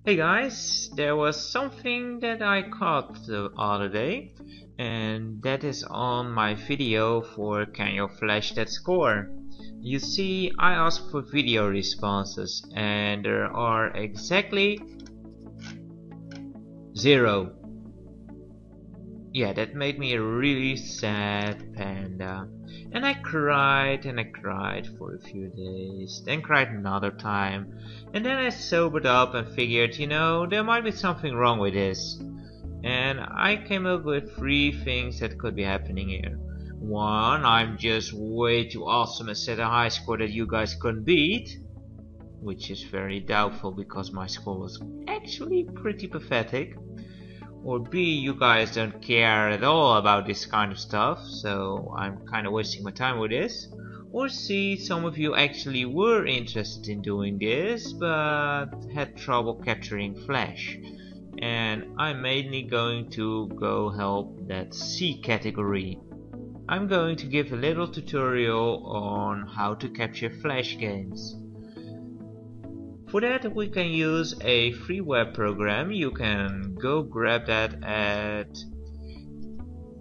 Hey guys, there was something that I caught the other day, and that is on my video for Can You Flash That Score? You see, I asked for video responses, and there are exactly 0. Yeah, that made me a really sad panda. And I cried and I cried for a few days, then cried another time, and then I sobered up and figured, there might be something wrong with this. And I came up with 3 things that could be happening here. 1, I'm just way too awesome and set a high score that you guys couldn't beat, which is very doubtful because my score was actually pretty pathetic. Or B, you guys don't care at all about this kind of stuff, so I'm kinda wasting my time with this. Or C, some of you actually were interested in doing this, but had trouble capturing Flash. And I'm mainly going to go help that C category. I'm going to give a little tutorial on how to capture Flash games. For that we can use a free web program. You can go grab that at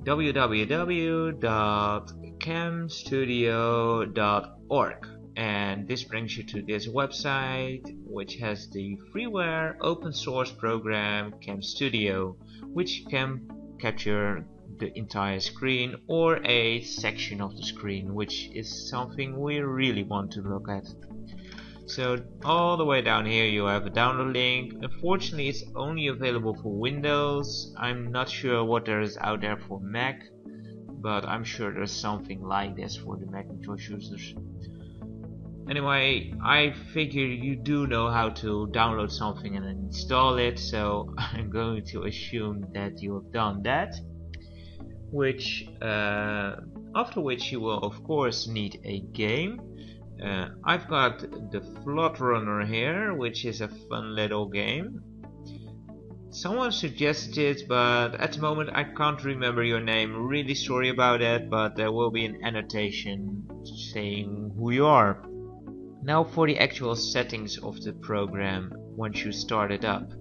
www.camstudio.org, and this brings you to this website which has the freeware open source program Cam Studio, which can capture the entire screen or a section of the screen, which is something we really want to look at. So all the way down here you have a download link. Unfortunately it's only available for Windows. I'm not sure what there is out there for Mac, but I'm sure there's something like this for the Macintosh users. Anyway, I figure you do know how to download something and then install it, so I'm going to assume that you have done that. After which you will of course need a game. I've got the Flood Runner here, which is a fun little game. Someone suggested, but at the moment I can't remember your name. Really sorry about that, but there will be an annotation saying who you are. Now for the actual settings of the program once you start it up.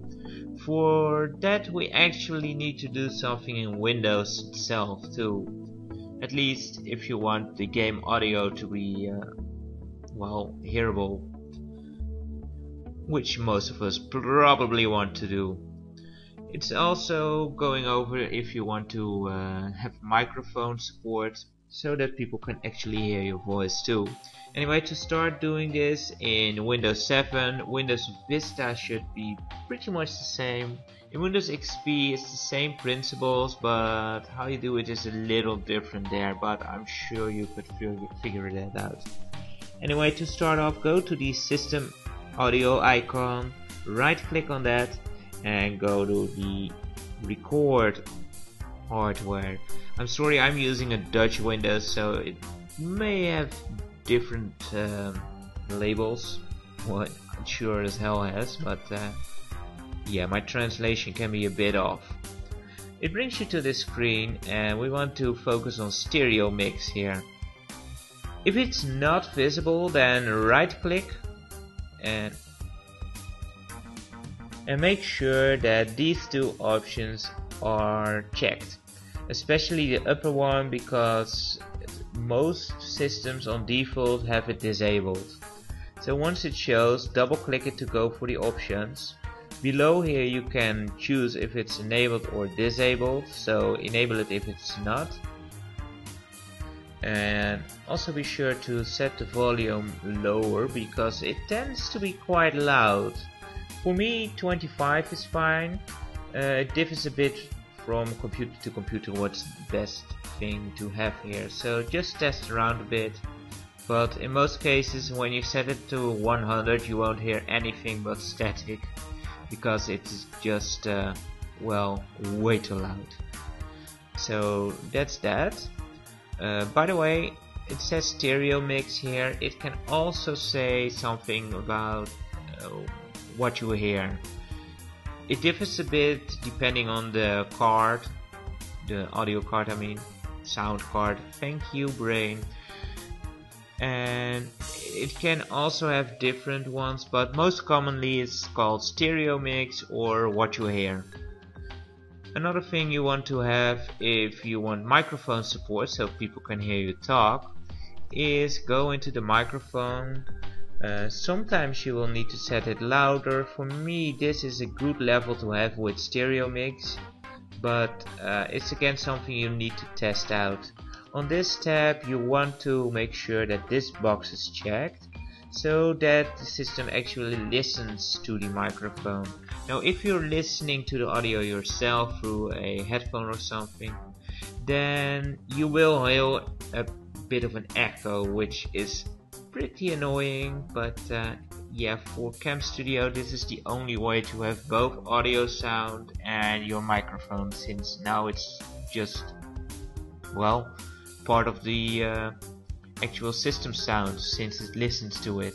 For that we actually need to do something in Windows itself too. At least if you want the game audio to be hearable, which most of us probably want to do. It's also going over if you want to have microphone support so that people can actually hear your voice too. Anyway, to start doing this in Windows 7, Windows Vista should be pretty much the same. In Windows XP it's the same principles, but how you do it is a little different there, but I'm sure you could figure that out. Anyway, to start off, go to the system audio icon, right click on that and go to the record hardware. I'm sorry, I'm using a Dutch Windows, so it may have different labels. Well, it sure as hell has, but yeah, my translation can be a bit off. It brings you to this screen and we want to focus on stereo mix here. If it's not visible, then right click and make sure that these 2 options are checked, especially the upper one, because most systems on default have it disabled. So once it shows, double click it to go for the options. Below here you can choose if it's enabled or disabled, so enable it if it's not. And also be sure to set the volume lower because it tends to be quite loud. For me 25 is fine. It differs a bit from computer to computer what's the best thing to have here, so just test around a bit. But in most cases when you set it to 100 you won't hear anything but static because it's just way too loud. So that's that. By the way, it says stereo mix here. It can also say something about what you hear. It differs a bit depending on the card, the audio card I mean, sound card. Thank you, brain. And it can also have different ones, but most commonly it's called stereo mix or what you hear. Another thing you want to have if you want microphone support so people can hear you talk is go into the microphone. Sometimes you will need to set it louder. For me this is a good level to have with stereo mix, but it's again something you need to test out. On this tab you want to make sure that this box is checked so that the system actually listens to the microphone. Now if you're listening to the audio yourself through a headphone or something, then you will hear a bit of an echo, which is pretty annoying, but yeah, for Cam Studio this is the only way to have both audio sound and your microphone, since now it's just, well, part of the actual system sound since it listens to it.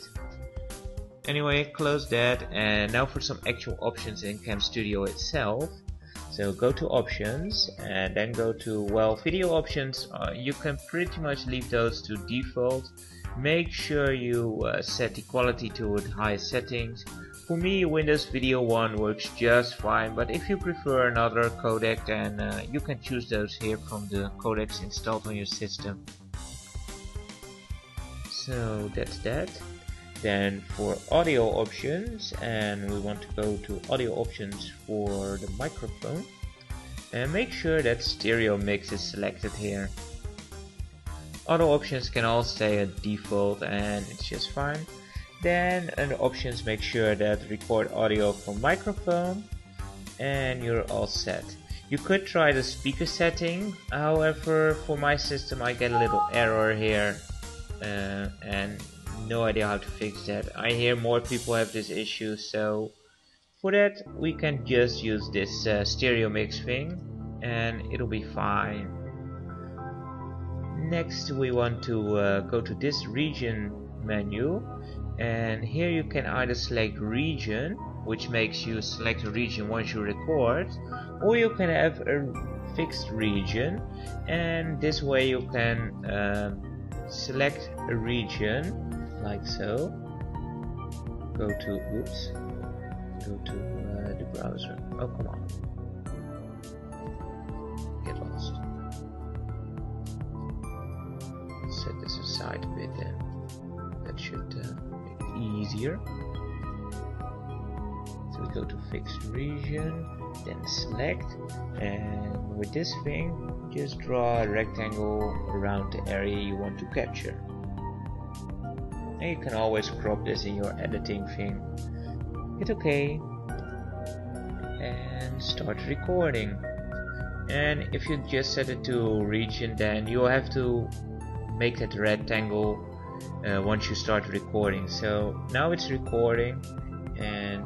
Anyway, close that, and now for some actual options in Cam Studio itself. So go to options and then go to, well, video options. You can pretty much leave those to default. Make sure you set the quality to the highest settings. For me, Windows Video 1 works just fine, but if you prefer another codec, then you can choose those here from the codecs installed on your system. So that's that. Then for audio options, and we want to go to audio options for the microphone, and make sure that stereo mix is selected here. Other options can all stay at default and it's just fine. Then under options, make sure that record audio from microphone, and you're all set. You could try the speaker setting, however for my system I get a little error here and no idea how to fix that. I hear more people have this issue, so for that we can just use this stereo mix thing and it'll be fine. Next we want to go to this region menu, and here you can either select region, which makes you select a region once you record, or you can have a fixed region, and this way you can select a region like so. Go to the browser. Oh, come on, get lost. Set this aside a bit, then that should make it easier. So we go to fixed region, then select, and with this thing just draw a rectangle around the area you want to capture. And you can always crop this in your editing thing. Hit OK and start recording. And if you just set it to region, then you'll have to make that rectangle once you start recording. So now it's recording, and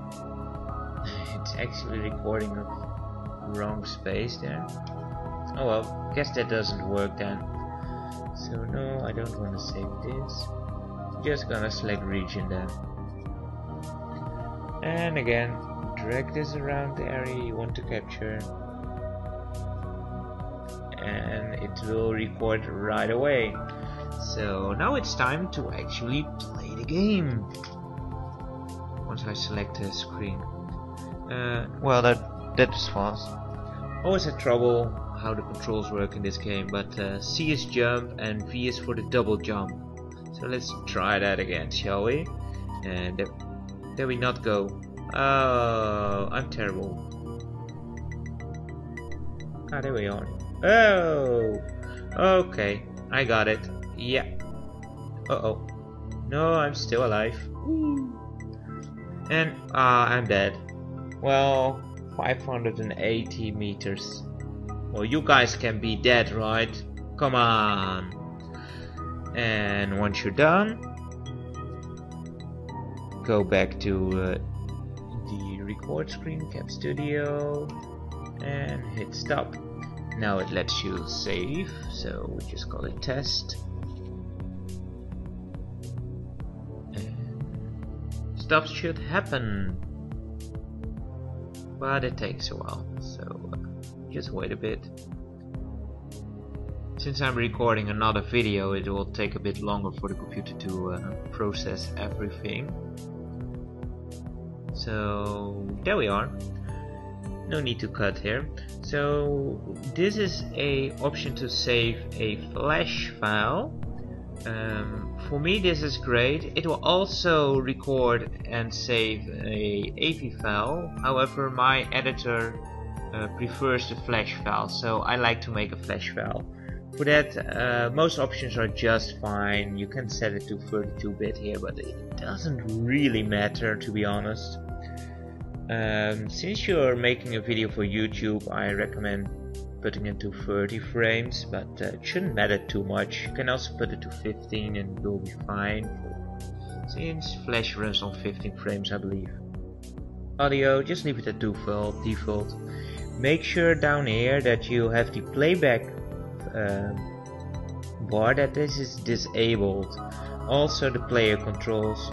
it's actually recording the wrong space there. Oh well, guess that doesn't work then. So no, I don't want to save this. Just gonna select region then. And again, drag this around the area you want to capture, and it will record right away. So now it's time to actually play the game. Once I select the screen. Well, that is fast. Always had trouble how the controls work in this game, but C is jump and V is for the double jump. So let's try that again, shall we? And there we not go. Oh, I'm terrible. Ah, there we are. Oh, okay, I got it. Yeah. Uh-oh. No, I'm still alive. Woo. And I'm dead. Well, 580 meters. Well, you guys can be dead, right? Come on. And once you're done, go back to the record screen, Cam Studio, and hit stop. Now it lets you save, so we just call it test. And stuff should happen, but it takes a while, so just wait a bit. Since I'm recording another video, it will take a bit longer for the computer to process everything. So there we are. No need to cut here. So this is a option to save a flash file. For me this is great. It will also record and save a AV file. However, my editor prefers the flash file, so I like to make a flash file. For that, most options are just fine. You can set it to 32-bit here, but it doesn't really matter, to be honest. Since you're making a video for YouTube, I recommend putting it to 30 frames, but it shouldn't matter too much. You can also put it to 15 and it will be fine, since Flash runs on 15 frames, I believe. Audio, just leave it at default. Make sure down here that you have the playback bar, that this is disabled. Also the player controls,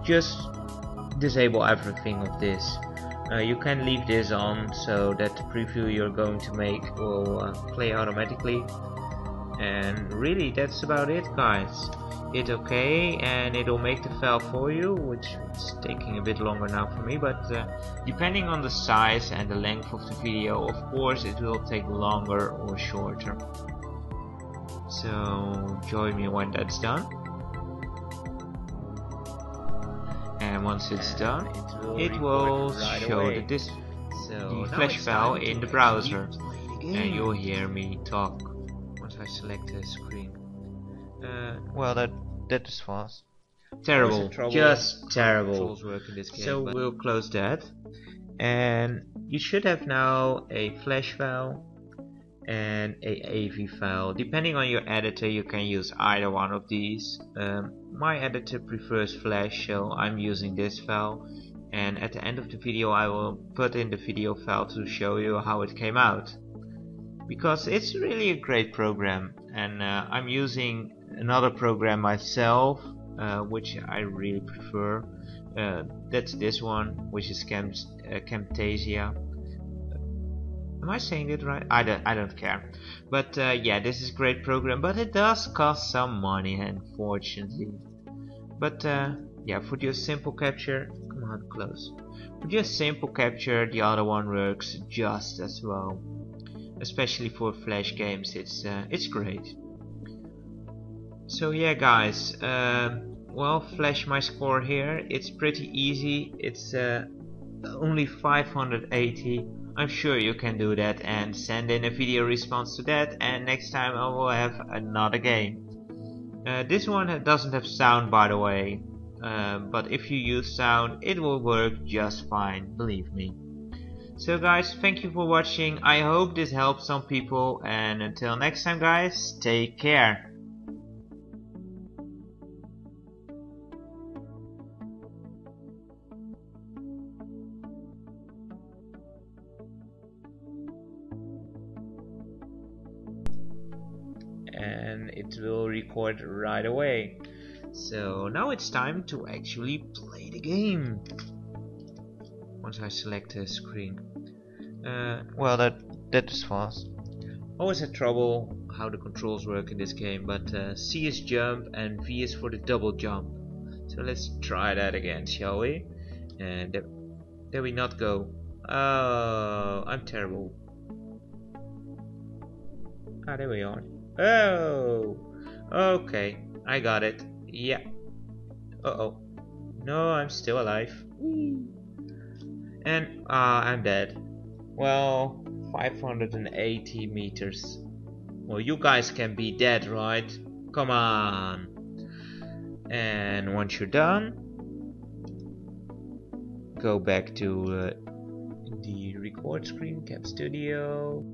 just disable everything of this. You can leave this on so that the preview you're going to make will play automatically. And really that's about it, guys. Hit OK and it'll make the file for you, which is taking a bit longer now for me, but depending on the size and the length of the video, of course it will take longer or shorter. So join me when that's done. And once it's done, it will show the flash file in the browser, and you'll hear me talk once I select the screen. Well, that is fast. Terrible, just terrible. So we'll close that, and you should have now a flash file and a AV file. Depending on your editor, you can use either one of these. My editor prefers flash, so I'm using this file, and at the end of the video I will put in the video file to show you how it came out, because it's really a great program. And I'm using another program myself, which I really prefer. That's this one, which is Camtasia. Am I saying it right? I don't care. But yeah, this is a great program, but it does cost some money, unfortunately. But yeah, for just simple capture, come on, close. For just simple capture, the other one works just as well. Especially for flash games, it's great. So yeah, guys, well, flash my score here. It's pretty easy. It's only 580. I'm sure you can do that, and send in a video response to that, and next time I will have another game. This one doesn't have sound, by the way, but if you use sound it will work just fine, believe me. So guys, thank you for watching. I hope this helps some people, and until next time guys, take care. And it will record right away. So now it's time to actually play the game. Once I select the screen. Well, that is fast. Always had trouble how the controls work in this game, but C is jump and V is for the double jump. So let's try that again, shall we? And there we not go. Oh, I'm terrible. Ah, there we are. Oh, okay, I got it. Yeah. Uh-oh. No, I'm still alive. Whee. And I'm dead. Well, 580 meters. Well, you guys can be dead, right? Come on. And once you're done, go back to the record screen, Cap Studio.